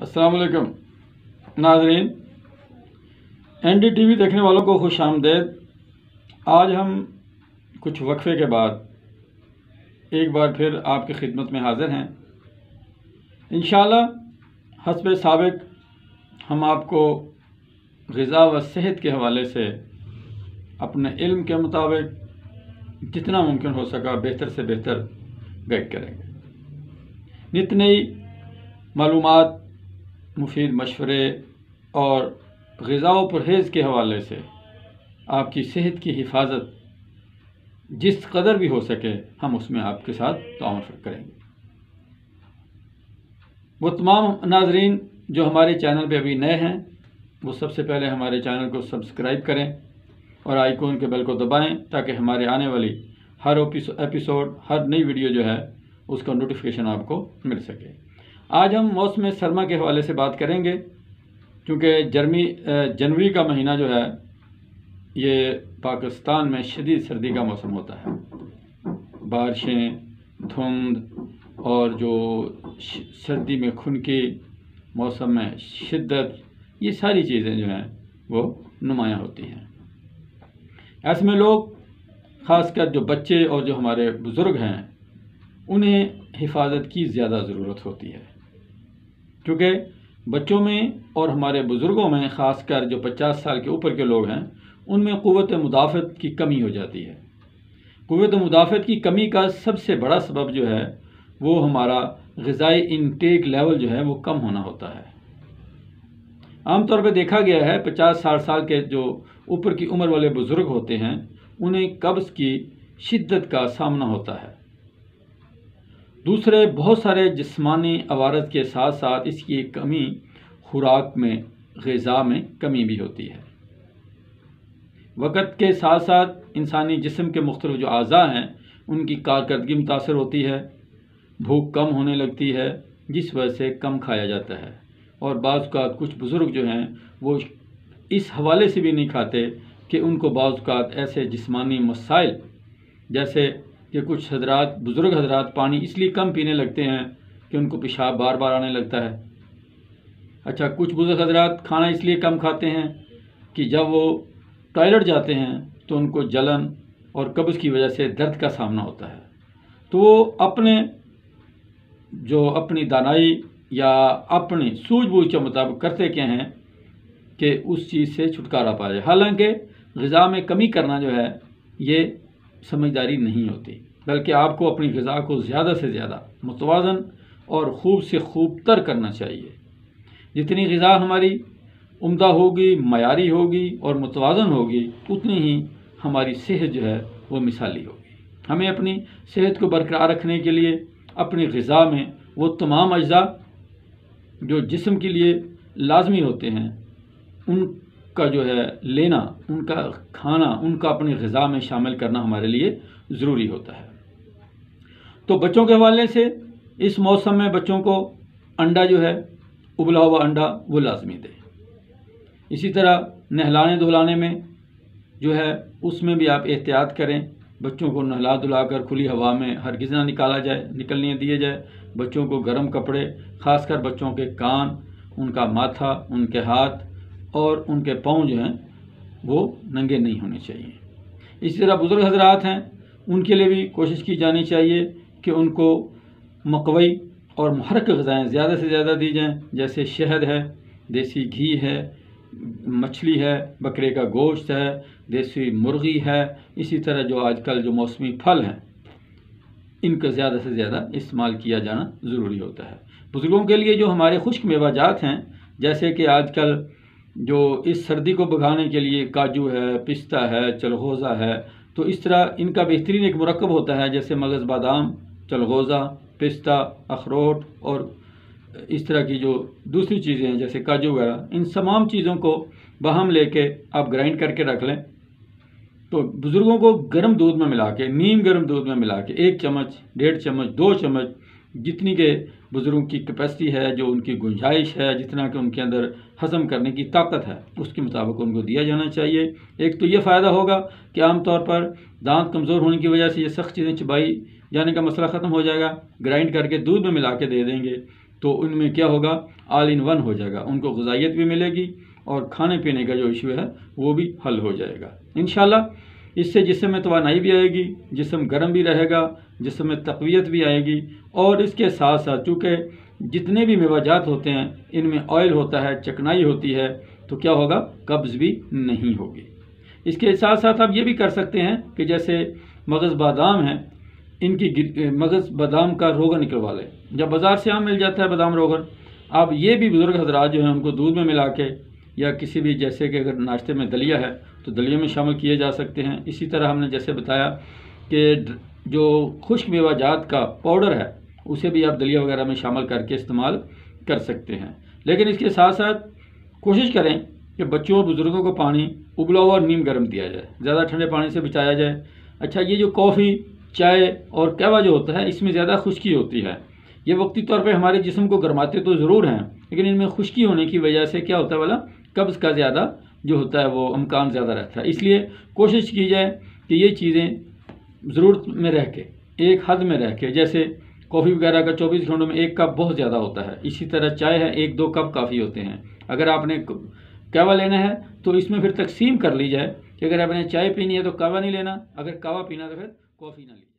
السلام علیکم ناظرین، این ڈی ٹی وی دیکھنے والوں کو خوش آمدید۔ آج ہم کچھ وقفے کے بعد ایک بار پھر آپ کی خدمت میں حاضر ہیں۔ انشاءاللہ حسب سابق ہم آپ کو غذا و صحت کے حوالے سے اپنے علم کے مطابق جتنا ممکن ہو سکا بہتر سے بہتر گائیڈ کریں گے۔ نت نئی معلومات، مفید مشورے اور غذا و پرہیز کے حوالے سے آپ کی صحت کی حفاظت جس قدر بھی ہو سکے ہم اس میں آپ کے ساتھ تعاون کریں گے۔ وہ تمام ناظرین جو ہمارے چینل پہ ابھی نئے ہیں وہ سب سے پہلے ہمارے چینل کو سبسکرائب کریں اور آئیکن کے بیل کو دبائیں تاکہ ہمارے آنے والی ہر ایپیسوڈ، ہر نئی ویڈیو جو ہے اس کا نوٹیفیکیشن آپ کو مل سکے۔ آج ہم موسم سرما کے حوالے سے بات کریں گے، کیونکہ جنوری کا مہینہ جو ہے یہ پاکستان میں شدید سردی کا موسم ہوتا ہے۔ بارشیں، دھند اور جو سردی میں خنکی، موسم میں شدت، یہ ساری چیزیں جو ہیں وہ نمایاں ہوتی ہیں۔ ایسے میں لوگ، خاص کر جو بچے اور جو ہمارے بزرگ ہیں، انہیں حفاظت کی زیادہ ضرورت ہوتی ہے، کیونکہ بچوں میں اور ہمارے بزرگوں میں، خاص کر جو 50 سال کے اوپر کے لوگ ہیں، ان میں قوت مدافعت کی کمی ہو جاتی ہے۔ قوت مدافعت کی کمی کا سب سے بڑا سبب جو ہے وہ ہمارا غذائی انٹیک لیول جو ہے وہ کم ہونا ہوتا ہے۔ عام طور پہ دیکھا گیا ہے 50-60 سال کے جو اوپر کی عمر والے بزرگ ہوتے ہیں انہیں قبض کی شدت کا سامنا ہوتا ہے۔ دوسرے بہت سارے جسمانی عوارض کے ساتھ ساتھ اس کی کمی خوراک میں، غذا میں کمی بھی ہوتی ہے۔ وقت کے ساتھ ساتھ انسانی جسم کے مختلف جو اعضاء ہیں ان کی کارکردگی متاثر ہوتی ہے، بھوک کم ہونے لگتی ہے جس وجہ سے کم کھایا جاتا ہے، اور بعض اوقات کچھ بزرگ جو ہیں وہ اس حوالے سے بھی نہیں کھاتے کہ ان کو بعض اوقات ایسے جسمانی مسائل، جیسے کہ کچھ بزرگ حضرات پانی اس لیے کم پینے لگتے ہیں کہ ان کو پیشاب بار بار آنے لگتا ہے۔ اچھا، کچھ بزرگ حضرات کھانا اس لیے کم کھاتے ہیں کہ جب وہ ٹوائلٹ جاتے ہیں تو ان کو جلن اور قبض کی وجہ سے درد کا سامنا ہوتا ہے، تو وہ اپنی دانائی یا اپنی سوجھ بوجھ کے مطابق کرتے کیا ہیں کہ اس چیز سے چھٹکارا پا جائے۔ حالانکہ غذا میں کمی کرنا جو ہے یہ سمجھداری نہیں ہوتی، بلکہ آپ کو اپنی غذا کو زیادہ سے زیادہ متوازن اور خوب سے خوب تر کرنا چاہیے۔ جتنی غذا ہماری عمدہ ہوگی، معیاری ہوگی اور متوازن ہوگی، اتنی ہی ہماری صحت جو ہے وہ مثالی ہوگی۔ ہمیں اپنی صحت کو برقرار رکھنے کے لیے اپنی غذا میں وہ تمام اجزاء جو جسم کے لیے لازمی ہوتے ہیں ان کا جو ہے لینا، ان کا کھانا، ان کا اپنی غذا میں شامل کرنا ہمارے لیے ضروری ہوتا ہے۔ تو بچوں کے حوالے سے اس موسم میں بچوں کو انڈا جو ہے، ابلا ہوا انڈا وہ لازمی دیں۔ اسی طرح نہلانے دھلانے میں جو ہے اس میں بھی آپ احتیاط کریں۔ بچوں کو نہلا دھلا کر کھلی ہوا میں ہرگز نہ نکلنے دیے جائے۔ بچوں کو گرم کپڑے، خاص کر بچوں کے کان، ان کا ماتھا، ان کے ہاتھ اور ان کے پاؤں جو ہیں وہ ننگے نہیں ہونے چاہیے۔ اسی طرح بزرگ حضرات ہیں، ان کے لیے بھی کوشش کی جانی چاہیے کہ ان کو مقوی اور محرک غذائیں زیادہ سے زیادہ دی جائیں، جیسے شہد ہے، دیسی گھی ہے، مچھلی ہے، بکرے کا گوشت ہے، دیسی مرغی ہے، اسی طرح جو آج کل جو موسمی پھل ہیں ان کا زیادہ سے زیادہ استعمال کیا جانا ضروری ہوتا ہے۔ بزرگوں کے لیے جو ہمارے خشک میوہ جات ہیں، جیسے کہ آج کل جو اس سردی کو بھگانے کے لیے کاجو ہے، پستہ ہے، چلغوزہ ہے، تو اس طرح ان کا بہترین ایک مرکب ہوتا ہے، جیسے مغز بادام، چلغوزہ، پستہ، اخروٹ اور اس طرح کی جو دوسری چیزیں ہیں جیسے کاجو وغیرہ، ان تمام چیزوں کو باہم لے کے آپ گرائنڈ کر کے رکھ لیں۔ تو بزرگوں کو گرم دودھ میں ملا کے، نیم گرم دودھ میں ملا کے 1 چمچ، 1.5 چمچ، 2 چمچ، جتنی کہ بزرگوں کی کیپیسٹی ہے، جو ان کی گنجائش ہے، جتنا کہ ان کے اندر ہضم کرنے کی طاقت ہے، اس کے مطابق ان کو دیا جانا چاہیے۔ ایک تو یہ فائدہ ہوگا کہ عام طور پر دانت کمزور ہونے کی وجہ سے یہ سخت چیزیں چبائی جانے کا مسئلہ ختم ہو جائے گا۔ گرائنڈ کر کے دودھ میں ملا کے دے دیں گے تو ان میں کیا ہوگا، آل ان ون ہو جائے گا، ان کو غذائیت بھی ملے گی اور کھانے پینے کا جو ایشو ہے وہ بھی حل ہو جائے گا انشاءاللہ۔ اس سے جسم میں توانائی بھی آئے گی، جسم گرم بھی رہے گا، جسم میں تقویت بھی آئے گی، اور اس کے ساتھ ساتھ چونکہ جتنے بھی میوہ جات ہوتے ہیں ان میں آئل ہوتا ہے، چکنائی ہوتی ہے، تو کیا ہوگا، قبض بھی نہیں ہوگی۔ اس کے ساتھ ساتھ آپ یہ بھی کر سکتے ہیں کہ جیسے مغز بادام ہیں، ان کی مغز بادام کا روغن نکلوا لیں، جب بازار سے عام مل جاتا ہے بادام روغن، آپ یہ بھی بزرگ حضرات جو ہیں ان کو دودھ میں ملا کے یا کسی بھی، جیسے کہ اگر ناشتے میں دلیا ہے تو دلیا میں شامل کیے جا سکتے ہیں۔ اسی طرح ہم نے جیسے بتایا کہ جو خشک میوہ جات کا پاؤڈر ہے اسے بھی آپ دلیا وغیرہ میں شامل کر کے استعمال کر سکتے ہیں، لیکن اس کے ساتھ ساتھ کوشش کریں کہ بچوں اور بزرگوں کو پانی ابلا ہوا اور نیم گرم دیا جائے، زیادہ ٹھنڈے پانی سے بچایا جائے۔ اچھا، یہ جو کافی، چائے اور قہوہ جو ہوتا ہے اس میں زیادہ خشکی ہوتی ہے، یہ وقتی طور پہ ہمارے جسم کو گرماتے تو ضرور ہیں، لیکن ان میں خشکی ہونے کی وجہ سے کیا ہوتا ہے والا، قبض کا زیادہ جو ہوتا ہے وہ امکان زیادہ رہتا ہے۔ اس لیے کوشش کی جائے کہ یہ چیزیں ضرورت میں رہ کے، ایک حد میں رہ کے، جیسے کافی وغیرہ کا 24 گھنٹوں میں 1 کپ بہت زیادہ ہوتا ہے، اسی طرح چائے ہے 1-2 کپ کافی ہوتے ہیں۔ اگر آپ نے قہوہ لینا ہے تو اس میں پھر تقسیم کر لی جائے کہ اگر آپ نے چائے پینی ہے تو قہوہ نہیں لینا، اگر قہوہ پینا تو پھر کافی نہ لیجیے۔